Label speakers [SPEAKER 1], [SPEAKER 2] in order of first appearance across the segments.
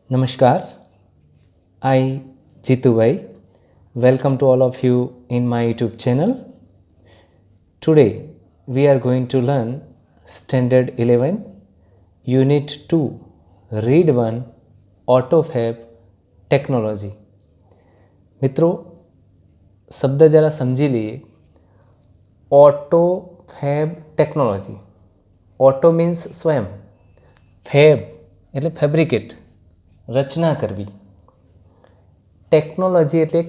[SPEAKER 1] Namaskar, I Jitu Bhai. Welcome to all of you in my YouTube channel. Today we are going to learn Standard 11, Unit 2, Read 1, AutoFab Technology. મિત્રો શબ્દ જરા સમજી લઈએ. ઓટોફેબ technology. Auto means સ્વયં, fab એટલે fabricate, રચના કરવી. Technology એટલે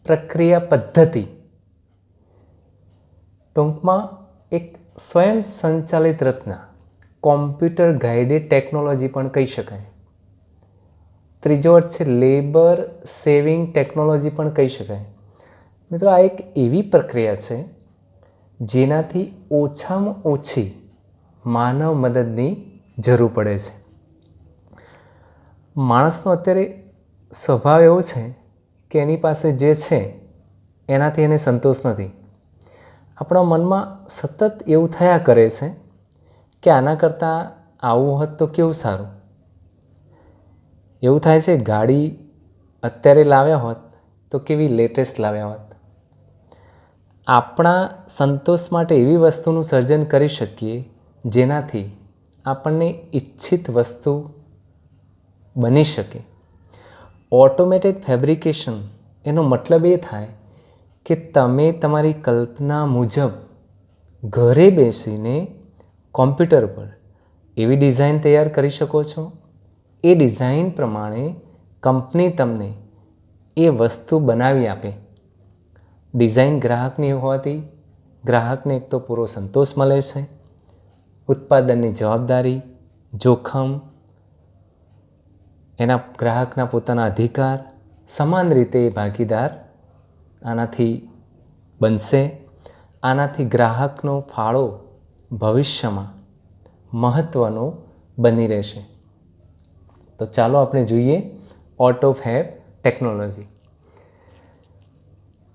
[SPEAKER 1] પ્રક્રિયા પદ્ધતિ. ટૂંકમાં એક સ્વયં સંચાલિત રચના, કોમ્પ્યુટર ગાઈડેડ ટેકનોલોજી પણ કહી શકાય. ત્રીજો અર્થ છે લેબર સેવિંગ ટેકનોલોજી પણ કહી શકાય. મિત્રો, આ એક એવી પ્રક્રિયા છે જેનાથી ઓછામાં ઓછી માનવ મદદની જરૂર પડે છે. માણસનો અત્યારે સ્વભાવ એવો છે કે એની પાસે જે છે એનાથી એને સંતોષ નથી. આપણા મનમાં સતત એવું થયા કરે છે કે આના કરતાં આવું હોત તો કેવું સારું. એવું થાય છે ગાડી અત્યારે લાવ્યા હોત તો કેવી લેટેસ્ટ લાવ્યા હોત. આપણા સંતોષ માટે એવી વસ્તુનું સર્જન કરી શકીએ જેનાથી આપણને ઈચ્છિત વસ્તુ બની શકે. ઓટોમેટેડ ફેબ્રિકેશન એનો મતલબ એ થાય કે તમે તમારી કલ્પના મુજબ ઘરે બેસીને કોમ્પ્યુટર પર એવી ડિઝાઇન તૈયાર કરી શકો છો. એ ડિઝાઇન પ્રમાણે કંપની તમને એ વસ્તુ બનાવી આપે. ડિઝાઇન ગ્રાહકની હોવાથી ગ્રાહકને એક તો પૂરો સંતોષ મળે છે. ઉત્પાદનની જવાબદારી, જોખમ, એના ગ્રાહકના પોતાના અધિકાર સમાન રીતે ભાગીદાર આનાથી બનશે. આનાથી ગ્રાહકનો ફાળો ભવિષ્યમાં મહત્ત્વનો બની રહેશે. તો ચાલો આપણે જોઈએ autofab technology.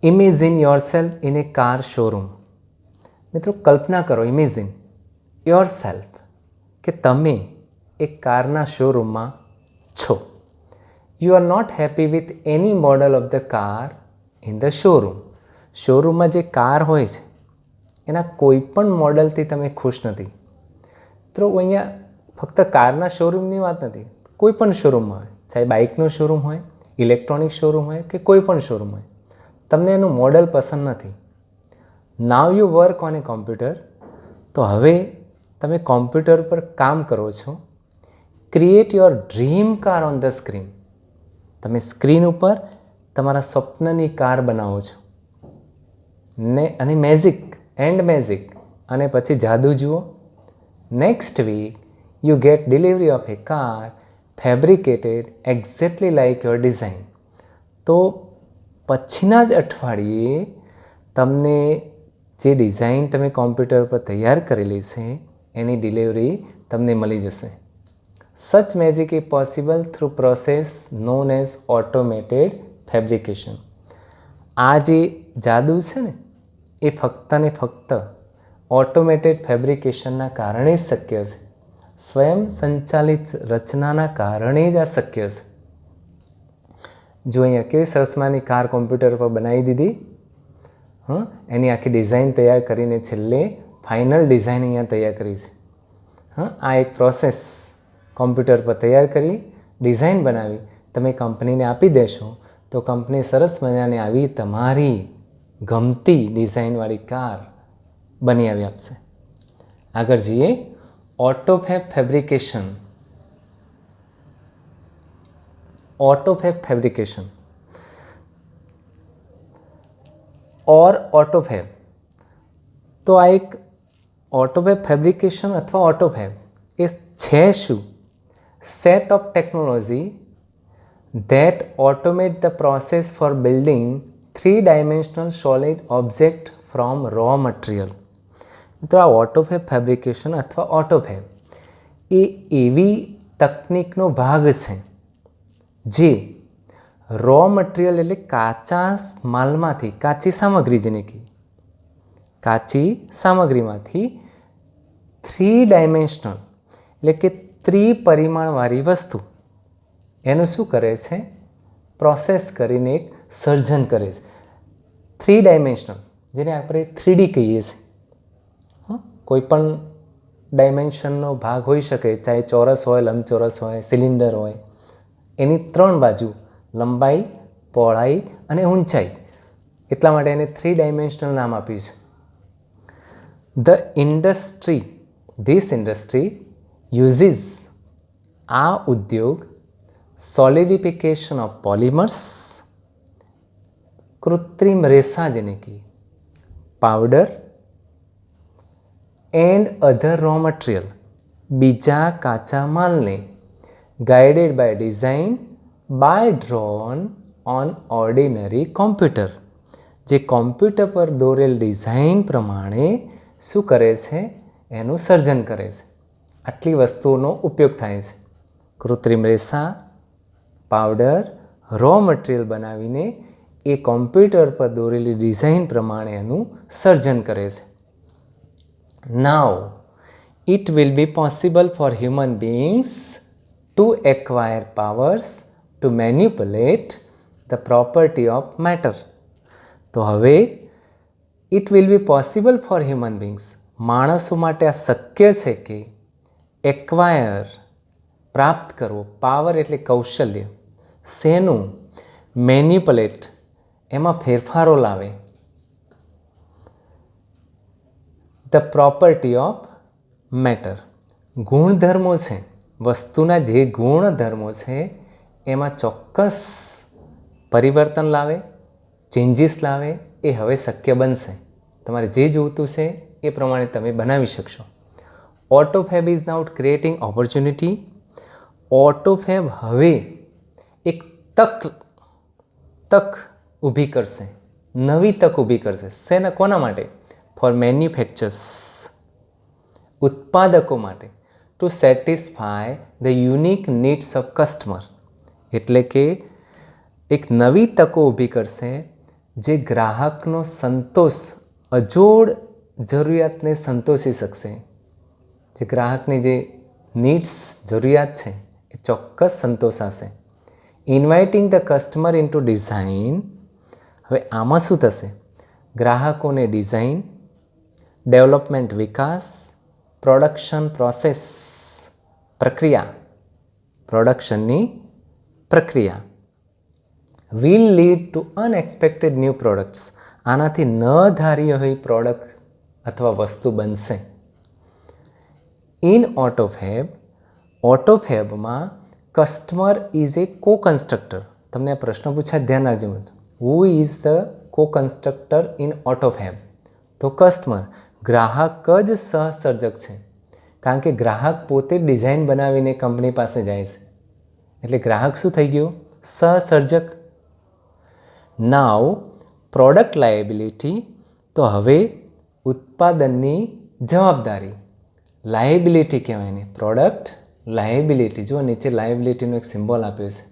[SPEAKER 1] Imagine yourself in a car showroom. મિત્રો, કલ્પના કરો, ઇમેજિન યોરસેલ્ફ કે તમે એક કારના શોરૂમમાં છો. You are not happy with any model of the car in the showroom. શોરૂમમાં જે કાર હોય છે એના કોઈ પણ મોડલથી તમે ખુશ નથી. તો અહીંયા ફક્ત કારના શોરૂમની વાત નથી, કોઈ પણ શોરૂમમાં હોય, ચાહે બાઇકનો શોરૂમ હોય, ઇલેક્ટ્રોનિક શોરૂમ હોય કે કોઈ પણ શોરૂમ હોય, તમને એનું મોડલ પસંદ નથી. Now you work on A computer. તો હવે તમે કોમ્પ્યુટર પર કામ કરો છો. Create your dream car on the screen. તમે સ્ક્રીન ઉપર તમારા સ્વપ્નની કાર બનાવો છો ને અને મેજિક અને પછી જાદુ જુઓ. Next week you get delivery of a car fabricated exactly like your design. તો પછીના જ અઠવાડિયે તમને જે ડિઝાઇન તમે કોમ્પ્યુટર પર તૈયાર કરેલી છે એની ડિલિવરી તમને મળી જશે. Such magic is possible through process known as automated fabrication. આ જે જાદુ છે ને એ ફક્ત ને ફક્ત ઓટોમેટેડ ફેબ્રિકેશનના કારણે જ શક્ય છે. સ્વયં સંચાલિત રચનાના કારણે જ આ શક્ય છે. જો અહીંયા કેવી સરસમાની કાર કોમ્પ્યુટર પર બનાવી દીધી. એની આખી ડિઝાઇન તૈયાર કરીને છેલ્લે ફાઇનલ ડિઝાઇન અહીંયા તૈયાર કરી છે. આ એક પ્રોસેસ કોમ્પ્યુટર પર તૈયાર કરી ડિઝાઇન બનાવી તમે કંપનીને આપી દેશો તો કંપની સરસ મજાની આવી તમારી ગમતી ડિઝાઇનવાળી કાર બની આવી આપશે. આગળ જઈએ. ઓટોફેબ ફેબ્રિકેશન. ઓટોફેબ ફેબ્રિકેશન ઓર ઓટોફેબ. તો આ એક ઓટોફેબ ફેબ્રિકેશન અથવા ઓટોફેબ એ છે શું? Set of technology that automate the process for building three-dimensional solid object from raw material. તો આ ઓટોફેબ ફેબ્રિકેશન અથવા ઓટોફેબ એ એવી તકનિકનો ભાગ છે જે રો મટીરિયલ એટલે કાચા માલમાંથી, કાચી સામગ્રી જેને કહીએ, કાચી સામગ્રીમાંથી 3 ડાયમેન્શનલ એટલે કે ત્રિપરિમાણવાળી વસ્તુ એનું શું કરે છે? પ્રોસેસ કરીને એક સર્જન કરે છે. 3 ડાયમેન્શનલ, જેને આપણે 3D કહીએ છીએ. કોઈ પણ ડાયમેન્શનનો ભાગ હોઈ શકે, ચાહે ચોરસ હોય, લંબચોરસ હોય, સિલિન્ડર હોય. એની 3 બાજુ, લંબાઈ, પહોળાઈ અને ઊંચાઈ. એટલા માટે એને 3 ડાયમેન્શનલ નામ આપ્યું છે. ધીસ ઇન્ડસ્ટ્રી યુઝિસ, આ ઉદ્યોગ, સોલિડિફિકેશન ઓફ પોલિમર્સ, કૃત્રિમ રેસા જેને કે powder, and other raw material, બીજા કાચા માલને guided by design by drawn on ordinary computer, જે કોમ્પ્યુટર પર દોરેલ ડિઝાઇન પ્રમાણે શું કરે છે? એનું સર્જન કરે છે. આટલી વસ્તુઓનો ઉપયોગ થાય છે. કૃત્રિમ રેસા, પાવડર, રો મટીરિયલ બનાવીને એ કોમ્પ્યુટર પર દોરેલી ડિઝાઇન પ્રમાણે એનું સર્જન કરે છે. Now, it will be possible for human beings to acquire powers to manipulate the property of matter. તો હવે it will be possible for human beings, માણસો માટે આ શક્ય છે કે એક્વાયર, પ્રાપ્ત કરવો, પાવર એટલે કૌશલ્ય, શેનું? મેનિપ્યુલેટ, એમાં ફેરફારો લાવે, ધ પ્રોપર્ટી ઓફ મેટર, ગુણધર્મો છે, વસ્તુના જે ગુણધર્મો છે એમાં ચોક્કસ પરિવર્તન લાવે, ચેન્જીસ લાવે. એ હવે શક્ય બનશે. તમારે જે જોઈતું છે એ પ્રમાણે તમે બનાવી શકશો. ઓટોફેબ ઇઝ નાઉ ક્રિએટિંગ ઓપોર્ચ્યુનિટી. ઓટોફેબ હવે એક તક ઊભી કરશે, નવી તક ઊભી કરશે. શેના, કોના માટે? ફોર મેન્યુફેક્ચર્સ, ઉત્પાદકો માટે. To satisfy the unique needs of customer, એટલે કે એક નવી તકો ઊભી કરશે જે ગ્રાહકનો સંતોષ, અજોડ જરૂરિયાતને સંતોષી શકશે. જે ગ્રાહકની જે નીડ્સ, જરૂરિયાત છે એ ચોક્કસ સંતોષાશે. Inviting the customer in to design. હવે આમાં શું થશે? ગ્રાહકોને ડિઝાઇન, ડેવલપમેન્ટ વિકાસ, પ્રોડક્શન પ્રોસેસ, પ્રક્રિયા, પ્રોડક્શનની પ્રક્રિયા, will lead to unexpected new products. આનાથી ન ધારી હોય પ્રોડક્ટ અથવા વસ્તુ બનશે. ઇન ઓટોફેબ, ઓટોફેબમાં કસ્ટમર ઇઝ એ કો કન્સ્ટ્રક્ટર. તમને આ પ્રશ્ન પૂછાય, ધ્યાન રાખજો. હુ ઇઝ ધ કો કન્સ્ટ્રક્ટર ઇન ઓટોફેબ? તો કસ્ટમર, ગ્રાહક જ સહસર્જક છે. કારણ કે ગ્રાહક પોતે ડિઝાઇન બનાવીને કંપની પાસે જાય છે. એટલે ગ્રાહક શું થઈ ગયો? સહસર્જક. નાવ પ્રોડક્ટ લાયબિલિટી. તો હવે ઉત્પાદનની જવાબદારી, લાયબિલિટી કહેવાય ને, પ્રોડક્ટ લાયબિલિટી. જો નીચે લાયબિલિટીનો એક સિમ્બોલ આપ્યો છે,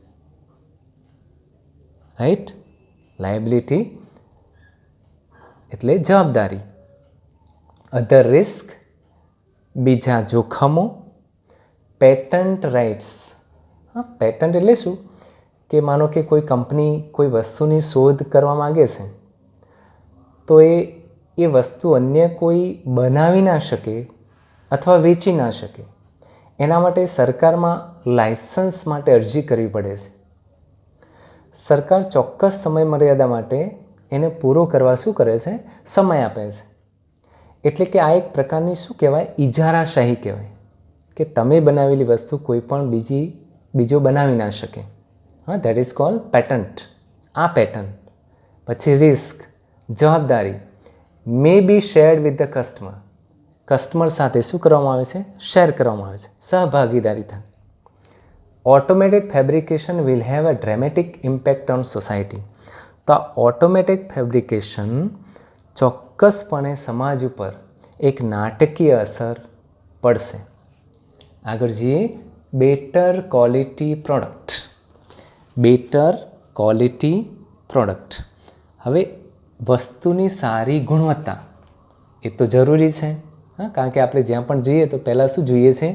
[SPEAKER 1] રાઈટ? લાયબિલિટી એટલે જવાબદારી. અધર રિસ્ક, બીજા જોખમો. Patent rights. હા, પેટન્ટ એટલે શું? કે માનો કે કોઈ કંપની કોઈ વસ્તુની શોધ કરવા માગે છે, તો એ વસ્તુ અન્ય કોઈ બનાવી ના શકે અથવા વેચી ના શકે. એના માટે સરકારમાં લાયસન્સ માટે અરજી કરવી પડે છે. સરકાર ચોક્કસ સમય મર્યાદા માટે એને પૂરો કરવા શું કરે છે? સમય આપે છે. એટલે કે આ એક પ્રકારની શું કહેવાય? ઇજારાશાહી કહેવાય. કે તમે બનાવેલી વસ્તુ કોઈ પણ બીજો બનાવી ના શકે. હા, દેટ ઇઝ કોલ્ડ પેટન્ટ. આ પેટન્ટ. પછી રિસ્ક, જવાબદારી. May be shared with the customer. Customer સાથે શું કરવામાં આવે છે? શેર કરવામાં આવે છે, સહભાગીદારી થાય. Automatic fabrication will have a dramatic impact on society. તો આ ઓટોમેટિક ફેબ્રિકેશન ચોક્કસપણે સમાજ ઉપર એક નાટકીય અસર પડશે. આગળ જઈએ. Better quality product. Better quality product. હવે વસ્તુની સારી ગુણવત્તા એ તો જરૂરી છે. હા, કારણ કે આપણે જ્યાં પણ જઈએ તો પહેલાં શું જોઈએ છે?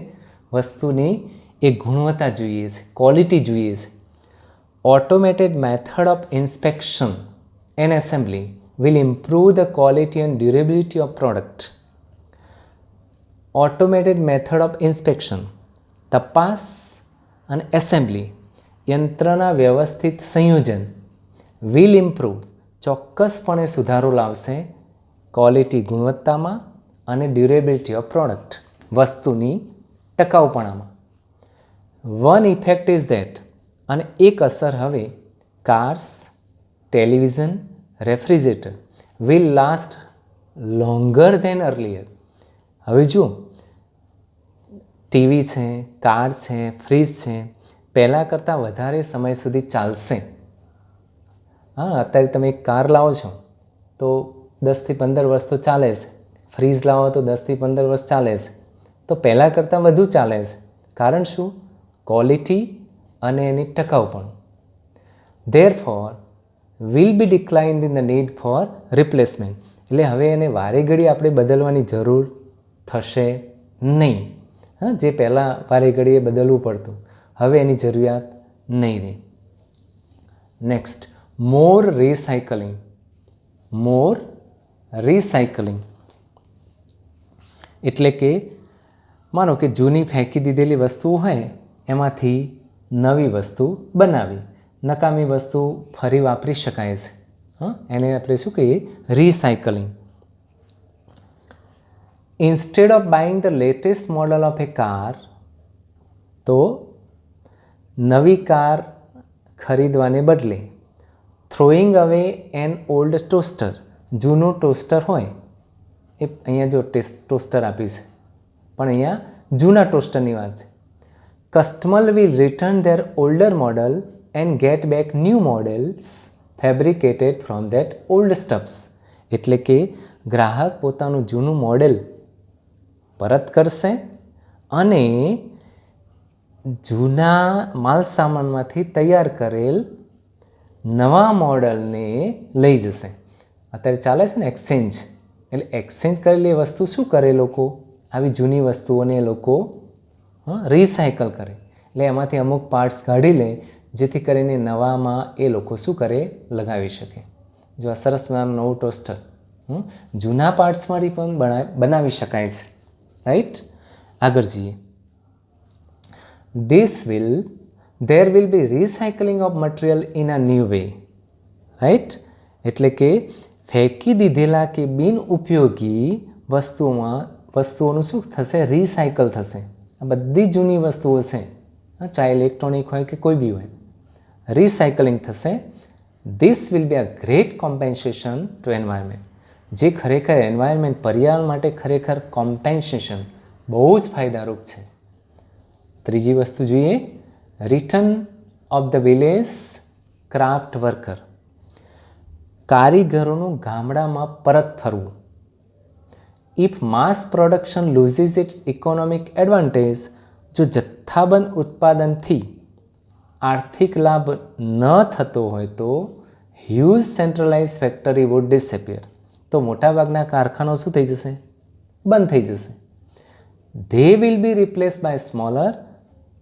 [SPEAKER 1] વસ્તુની એ ગુણવત્તા જોઈએ છે, ક્વોલિટી જોઈએ છે. Automated method of inspection and assembly will improve the quality and durability of product. Automated method of inspection, તપાસ અને એસેમ્બલી, યંત્રના વ્યવસ્થિત સંયોજન will improve, ચોક્કસપણે સુધારો લાવશે ક્વોલિટી ગુણવત્તામાં અને ડ્યુરેબિલિટી ઓફ પ્રોડક્ટ, વસ્તુની ટકાઉપણામાં. વન ઇફેક્ટ ઇઝ ધેટ, અને એક અસર હવે cars, television, refrigerator will last longer than earlier. હવે જુઓ, ટીવી છે, કાર છે, ફ્રીજ છે, પહેલાં કરતાં વધારે સમય સુધી ચાલશે. હા, અત્યારે તમે એક કાર લાવો છો તો 10થી 15 વર્ષ તો ચાલે છે. ફ્રીજ લાવો તો 10થી 15 વર્ષ ચાલે છે. તો પહેલાં કરતાં વધુ ચાલે છે. કારણ શું? ક્વોલિટી અને એની ટકાઉપણું. Therefore will be declined in the need for replacement. એટલે હવે એને વારે ઘડી આપણે બદલવાની જરૂર થશે નહીં. હા, જે પહેલાં વારે ઘડીએ બદલવું પડતું, હવે એની જરૂરિયાત નહીં રહે. નેક્સ્ટ, મોર રિસાયકલિંગ. મોર રિસાયકલિંગ એટલે કે માનો કે જૂની ફેંકી દીધેલી વસ્તુઓ હોય એમાંથી નવી વસ્તુ બનાવી, નકામી વસ્તુ ફરી વાપરી શકાય છે. હા, એને આપણે શું કહીએ? Recycling. Instead of buying the latest model of a car, તો નવી કાર ખરીદવાને બદલે થ્રોઈંગ અવે એન ઓલ્ડ ટોસ્ટર, જૂનું ટોસ્ટર હોય એ, અહીંયા જો ટોસ્ટર આપ્યું છે પણ અહીંયા જૂના ટોસ્ટરની વાત છે. Customer will return their older model and get back new models fabricated from that old stuffs. એટલે કે ગ્રાહક પોતાનું જૂનું મોડેલ પરત કરશે અને જૂના માલ સામાનમાંથી તૈયાર કરેલ નવા મોડલને લઈ જશે. અત્યારે ચાલે છે ને એક્સચેન્જ, એટલે એક્સચેન્જ કરેલી વસ્તુ શું કરે લોકો? આવી જૂની વસ્તુઓને લોકો રિસાયકલ કરે. એટલે એમાંથી અમુક પાર્ટ્સ કાઢી લે જેથી કરીને નવામાં એ લોકો શું કરે? લગાવી શકે. જો આ સરસ નવું ટોસ્ટર જૂના પાર્ટ્સમાંથી પણ બનાવી શકાય છે. રાઈટ, આગળ જઈએ. there will be recycling of material in a new way. Right, એટલે કે ફેંકી દીધેલા કે બિન ઉપયોગી વસ્તુઓનું શું થશે? રિસાયકલ થશે. આ બધી જૂની વસ્તુઓ છે, ચાહે ઇલેક્ટ્રોનિક હોય કે કોઈ બી હોય, રિસાયકલિંગ થશે. This will be a great compensation to environment. જે ખરેખર એન્વાયરમેન્ટ, પર્યાવરણ માટે ખરેખર કોમ્પેન્સેશન બહુ જ ફાયદારૂપ છે. ત્રીજી વસ્તુ જોઈએ, return of the village craft worker. કારીગરોનું ગામડામાં પરત ફરવું. If mass production loses its economic advantage, જો જથ્થાબંધ ઉત્પાદનથી આર્થિક લાભ ન થતો હોય તો huge centralize factory would disappear. તો મોટાભાગના કારખાનાઓ શું થઈ જશે? બંધ થઈ જશે. They will be replace by smaller.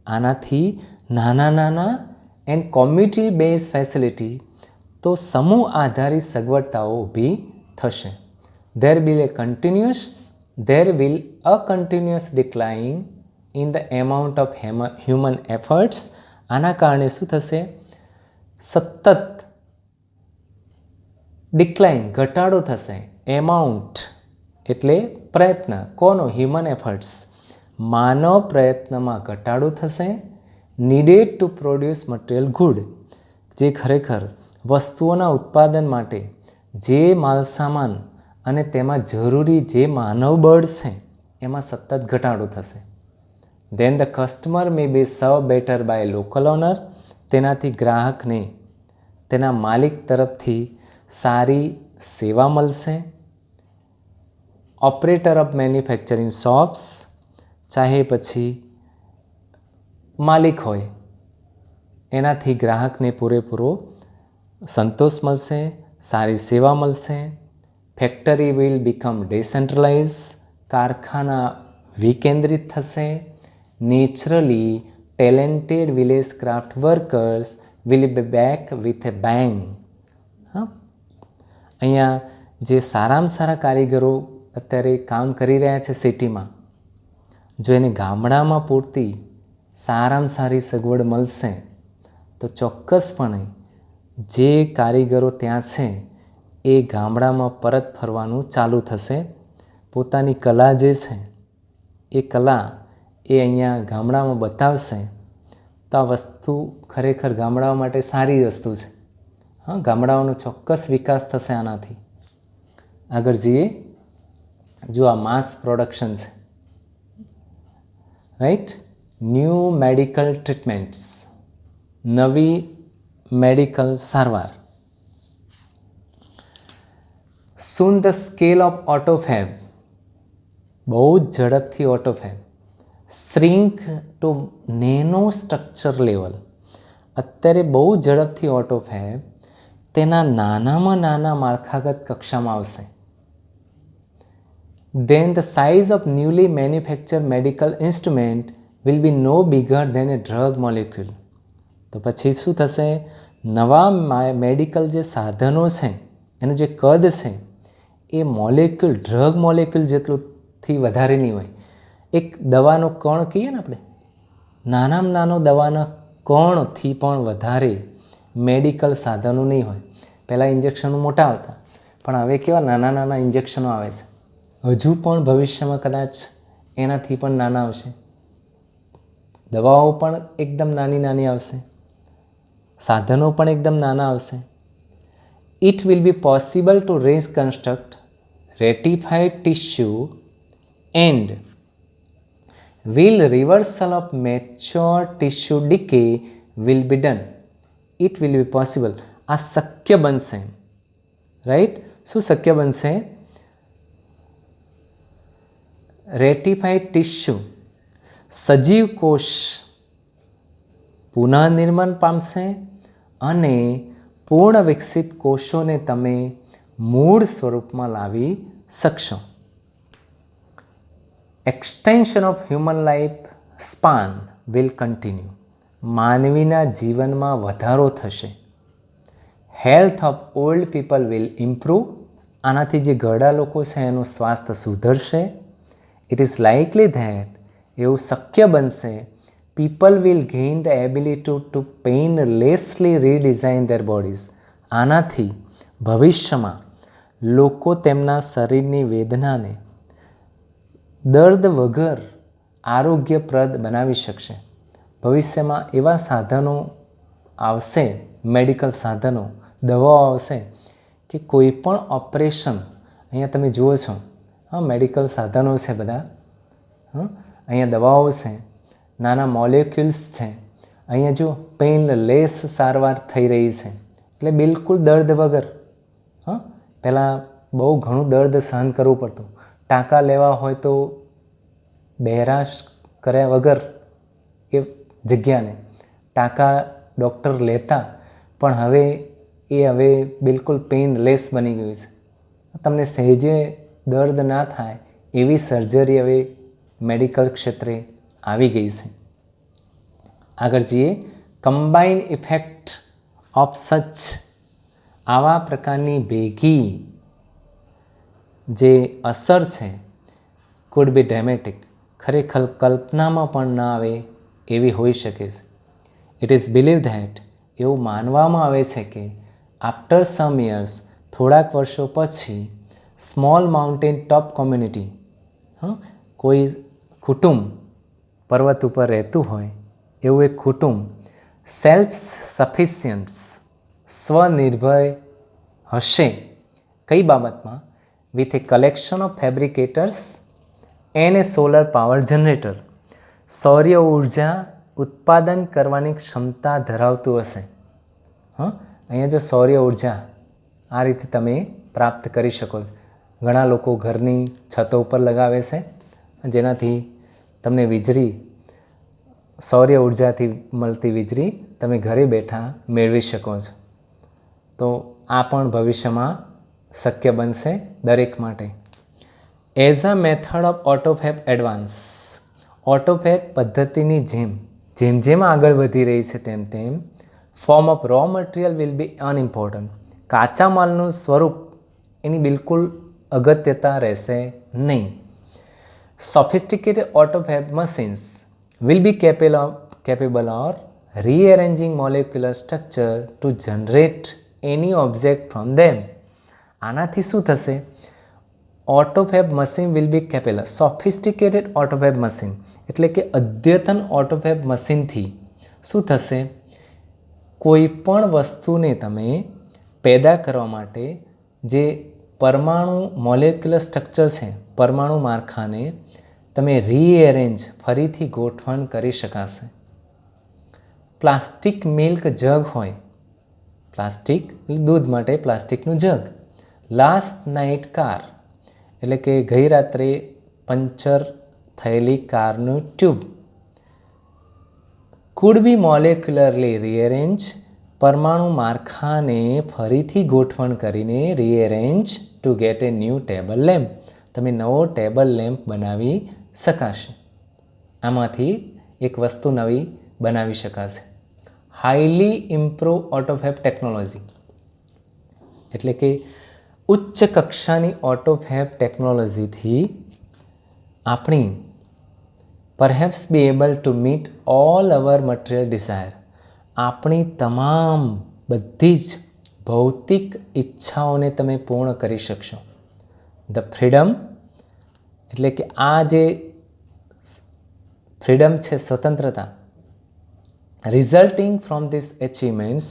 [SPEAKER 1] આનાથી નાના એન્ડ કોમ્યુનિટી બેઝ ફેસિલિટી, તો સમૂહ આધારિત સગવડતાઓ ઊભી થશે. there will a continuous decline in the amount of human efforts. આના કારણે શું થશે? સતત ડિક્લાઇન, ઘટાડો થશે. એમાઉન્ટ એટલે પ્રયત્ન, કોનો? હ્યુમન એફર્ટ્સ, માનવ પ્રયત્નમાં ઘટાડો થશે. Needed to produce material good, જે ખરેખર વસ્તુઓના ઉત્પાદન માટે જે માલસામાન અને તેમાં જરૂરી જે માનવબળ છે એમાં સતત ઘટાડો થશે. ધેન ધ કસ્ટમર મે બી સર્વ બેટર બાય લોકલ ઓનર. તેનાથી ગ્રાહકને તેના માલિક તરફથી સારી સેવા મળશે. ઓપરેટર ઓફ મેન્યુફેક્ચરિંગ શોપ્સ, ચાહે પછી માલિક હોય, એનાથી ગ્રાહકને પૂરેપૂરો સંતોષ મળશે, સારી સેવા મળશે. Factory will become decentralise. કારખાના વિકેન્દ્રિત થશે. Naturally talented village craft workers will be back with a bang. હા, અહીંયા જે સારામાં સારા કારીગરો અત્યારે કામ કરી રહ્યા છે સિટીમાં, જો એને ગામડામાં પૂરતી સારામાં સારી સગવડ મળશે તો ચોક્કસપણે જે કારીગરો ત્યાં છે એ ગામડામાં પરત ફરવાનું ચાલુ થશે. પોતાની કલા જે છે એ કલા એ અહીંયા ગામડામાં બતાવશે તો આ વસ્તુ ખરેખર ગામડાઓ માટે સારી વસ્તુ છે. હા, ગામડાઓનો ચોક્કસ વિકાસ થશે આનાથી. આગળ જઈએ. જો આ માસ પ્રોડક્શન છે, રાઈટ. ન્યૂ મેડિકલ ટ્રીટમેન્ટ્સ, નવી મેડિકલ સારવાર. soon the scale of autophagy, બહુ જ ઝડપથી autophagy shrink to nano structure level. અત્યારે બહુ ઝડપથી autophagy તેના નાનામાં નાના માળખાગત કક્ષામાં આવશે. Then the size of newly manufactured medical instrument will be no bigger than a drug molecule. તો પછી શું થશે? નવા મેડિકલ જે સાધનો છે એનું જે કદ છે એ મોલેક્યુલ, ડ્રગ મોલેક્યુલ જેટલુંથી વધારે નહીં હોય. એક દવાનો કણ કહીએ ને આપણે, નાનામાં નાનો દવાના કણથી પણ વધારે મેડિકલ સાધનો નહીં હોય. પહેલાં ઇન્જેક્શનો મોટા આવતા, પણ હવે કેવા નાના નાના ઇન્જેક્શનો આવે છે. હજુ પણ ભવિષ્યમાં કદાચ એનાથી પણ નાના આવશે. દવાઓ પણ એકદમ નાની નાની આવશે, સાધનો પણ એકદમ નાના આવશે. It will be possible to reconstruct ratified tissue and will reversal of mature tissue decay will be done. It will be possible. આ શક્ય બનશે, રાઈટ. શું શક્ય બનશે? રેટિફાઈડ ટિશ્યુ, સજીવ કોષ પુનઃનિર્માણ પામશે અને પૂર્ણ વિકસિત કોષોને તમે મૂળ સ્વરૂપમાં લાવી શકશો. Extension of human life span will continue. માનવીના જીવનમાં વધારો થશે. Health of old people will improve. આનાથી જે ઘરડા લોકો છે એનું સ્વાસ્થ્ય સુધરશે. ઇટ ઇઝ લાઇકલી ધેટ, એવું શક્ય બનશે, people will gain the ability to painlessly redesign their bodies. આનાથી ભવિષ્યમાં લોકો તેમના શરીરની વેદનાને દર્દ વગર આરોગ્યપ્રદ બનાવી શકશે. ભવિષ્યમાં એવા સાધનો આવશે, મેડિકલ સાધનો, દવાઓ આવશે કે કોઈ પણ ઓપરેશન, અહીંયા તમે જુઓ છો, હા, મેડિકલ સાધનો છે બધા, હા, અહીંયા દવાઓ છે, નાના મોલેક્યુલ્સ છે. અહીંયા જો પેઇનલેસ સારવાર થઈ રહી છે, એટલે બિલકુલ દર્દ વગર. હા, પહેલાં બહુ ઘણું દર્દ સહન કરવું પડતું. ટાંકા લેવા હોય તો બહેરાશ કર્યા વગર એ જગ્યાને ટાંકા ડૉક્ટર લેતા, પણ હવે બિલકુલ પેઇનલેસ બની ગયું છે. તમને સહેજે દર્દ ના થાય એવી સર્જરી હવે મેડિકલ ક્ષેત્રે આવી ગઈ છે. આગળ જઈએ. કમ્બાઇન ઇફેક્ટ ઓફ સચ, આવા પ્રકારની ભેગી જે અસર છે કુડ બી ડ્રેમેટિક, ખરેખર કલ્પનામાં પણ ના આવે એવી હોઈ શકે છે. ઇટ ઇઝ બિલીવ ધેટ, એવું માનવામાં આવે છે કે આફ્ટર સમ યર્સ, થોડાક વર્ષો પછી, સ્મોલ માઉન્ટેન ટોપ કોમ્યુનિટી, કોઈ કુટુંબ પર્વત ઉપર રહેતું હોય એવું એક કુટુંબ, સેલ્ફ સફિશિયન્ટ્સ, સ્વનિર્ભર હશે. કઈ બાબતમાં? With a collection of fabricators and a solar power generator. સૌર્ય ઉર્જા ઉત્પાદન કરવાની ક્ષમતા ધરાવતું હશે. અહીંયા જો સૌર્ય ઉર્જા આ રીતે તમે પ્રાપ્ત કરી શકો છો. ઘણા લોકો ઘરની છતો ઉપર લગાવે છે, જેનાથી તમને વીજળી, સૌર્ય ઉર્જાથી મળતી વીજળી તમે ઘરે બેઠા મેળવી શકો છો. તો આ પણ ભવિષ્યમાં શક્ય બનશે દરેક માટે. As a method of autofab advance, autofab પદ્ધતિની જેમ જેમ જેમ આગળ વધી રહી છે તેમ તેમ form of raw material will be unimportant. કાચા માલનું સ્વરૂપ એની બિલકુલ અગત્યતા રહેશે નહીં. Sophisticated autofab machines will be capable of rearranging molecular structure to generate any object from them. આનાથી શું થશે? Autofab machine will be capable. Sophisticated autofab machine એટલે કે અદ્યતન ઓટોફેબ મશીનથી શું થશે? કોઈ પણ વસ્તુને તમે પેદા કરવા માટે જે પરમાણુ મોલેક્યુલર સ્ટ્રક્ચર છે, પરમાણુ માળખાને તમે રીએરેન્જ ફરીથી ગોઠવણ કરી શકાશે. પ્લાસ્ટિક મિલ્ક જગ હોય, પ્લાસ્ટિક દૂધ માટે પ્લાસ્ટિકનું જગ. લાસ્ટ નાઇટ કાર એટલે કે ગઈ રાત્રે પંચર થયેલી કારનું ટ્યુબ. કુડ બી મોલેક્યુલરલી રીએરેન્જ, પરમાણુ માળખાને ફરીથી ગોઠવણ કરીને રીએરેન્જ ટુ ગેટ એ ન્યૂ ટેબલ લેમ્પ. તમે નવો ટેબલ લેમ્પ બનાવી શકાશે. આમાંથી એક વસ્તુ નવી બનાવી શકાશે. હાઈલી ઇમ્પ્રૂવ ઓટોફેબ ટેકનોલોજી એટલે કે ઉચ્ચ કક્ષાની ઓટોફેબ ટેકનોલોજીથી આપણી perhaps be able to meet all our material desire. આપણી તમામ બધી જ ભૌતિક ઈચ્છાઓને તમે પૂર્ણ કરી શકશો. ધ ફ્રીડમ એટલે કે આ જે ફ્રીડમ છે, સ્વતંત્રતા, રિઝલ્ટિંગ ફ્રોમ ધીસ એચિવમેન્ટ્સ,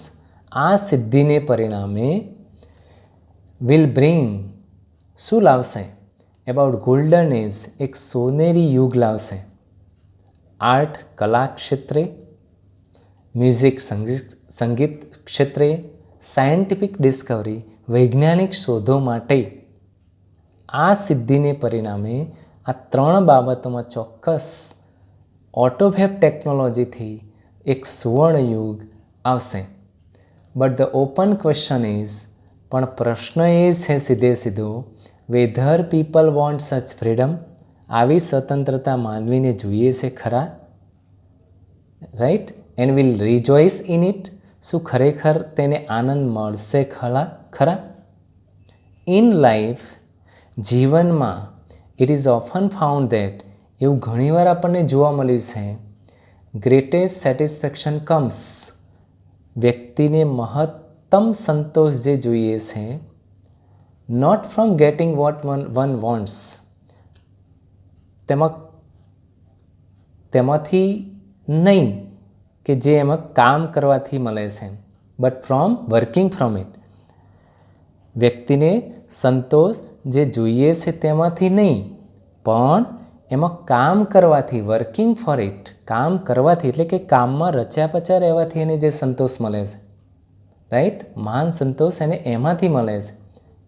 [SPEAKER 1] આ સિદ્ધિને પરિણામે વિલ બ્રિંગ શું લાવશે? એબાઉટ ગોલ્ડન એજ, એક સોનેરી યુગ લાવશે. આર્ટ કલા ક્ષેત્રે, મ્યુઝિક સંગીત ક્ષેત્રે, સાયન્ટિફિક ડિસ્કવરી વૈજ્ઞાનિક શોધો માટે આ સિદ્ધિને પરિણામે આ ત્રણ બાબતોમાં ચોક્કસ ઓટોફેબ ટેકનોલોજીથી એક સુવર્ણ યુગ આવશે. But the open question is, પણ પ્રશ્ન એ છે સીધે સીધો, whether people want such freedom. આવી સ્વતંત્રતા માનવીને જોઈએ છે ખરા? Right? And will rejoice in it. શું ખરેખર તેને આનંદ મળશે ખરા? ઇન લાઈફ, જીવનમાં, it is often found that, એવું ઘણીવાર આપણને જોવા મળ્યું છે, ગ્રેટેસ્ટ સેટિસ્ફેક્શન કમ્સ, વ્યક્તિને મહત્તમ સંતોષ જે જોઈએ છે, not from getting what one wants, તેમાંથી નહીં કે જે એમાં કામ કરવાથી મળે છે, but from working from it. વ્યક્તિને સંતોષ જે જોઈએ છે તેમાંથી નહીં, પણ એમાં કામ કરવાથી, વર્કિંગ ફોર ઇટ, કામ કરવાથી એટલે કે કામમાં રચ્યા પચ્યા રહેવાથી એને જે સંતોષ મળે છે, રાઈટ? મહાન સંતોષ એને એમાંથી મળે છે.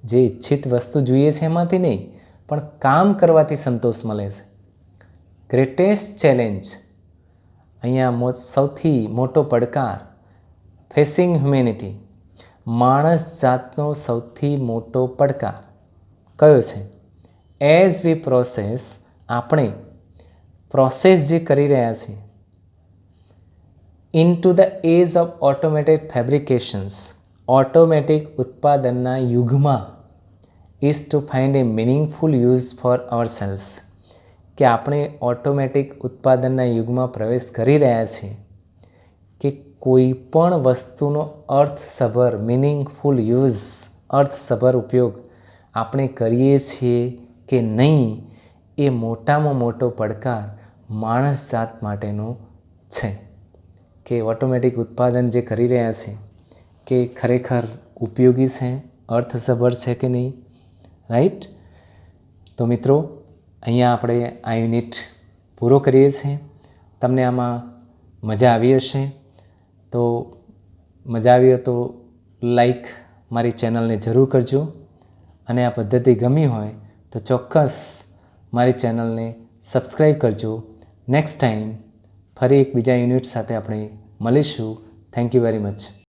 [SPEAKER 1] જે ઈચ્છિત વસ્તુ જોઈએ છે એમાંથી નહીં, પણ કામ કરવાથી સંતોષ મળે છે. ગ્રેટેસ્ટ ચેલેન્જ, અહીંયા સૌથી મોટો પડકાર, ફેસિંગ હ્યુમેનિટી, માણસ જાતનો સૌથી મોટો પડકાર કયો છે? એઝ વી પ્રોસેસ, આપણે પ્રોસેસ જે કરી રહ્યા છીએ, into the age of automated fabrications, automatic ઉત્પાદનના યુગમાં, is to find a meaningful use for ourselves, કે આપણે ઓટોમેટિક ઉત્પાદનના યુગમાં પ્રવેશ કરી રહ્યા છીએ કે કોઈ પણ વસ્તુનો અર્થસભર, મિનિંગફુલ યુઝ, અર્થસભર ઉપયોગ આપણે કરીએ છીએ કે નહીં, એ મોટામાં મોટો પડકાર માણસ જાત માટેનો છે. કે ઓટોમેટિક ઉત્પાદન જે કરી રહ્યા છે કે ખરેખર ઉપયોગી છે, અર્થસભર છે કે નહીં, રાઈટ? તો મિત્રો, અહીંયા આપણે આ યુનિટ પૂરો કરીએ છીએ. તમને આમાં મજા આવી હશે. તો મજા આવી હોય તો લાઈક મારી ચેનલને જરૂર કરજો, અને આ પદ્ધતિ ગમી હોય તો ચોક્કસ મારી ચેનલને સબસ્ક્રાઈબ કરજો. નેક્સ્ટ ટાઈમ ફરી એક બીજા યુનિટ સાથે આપણે મળીશું. Thank you very much.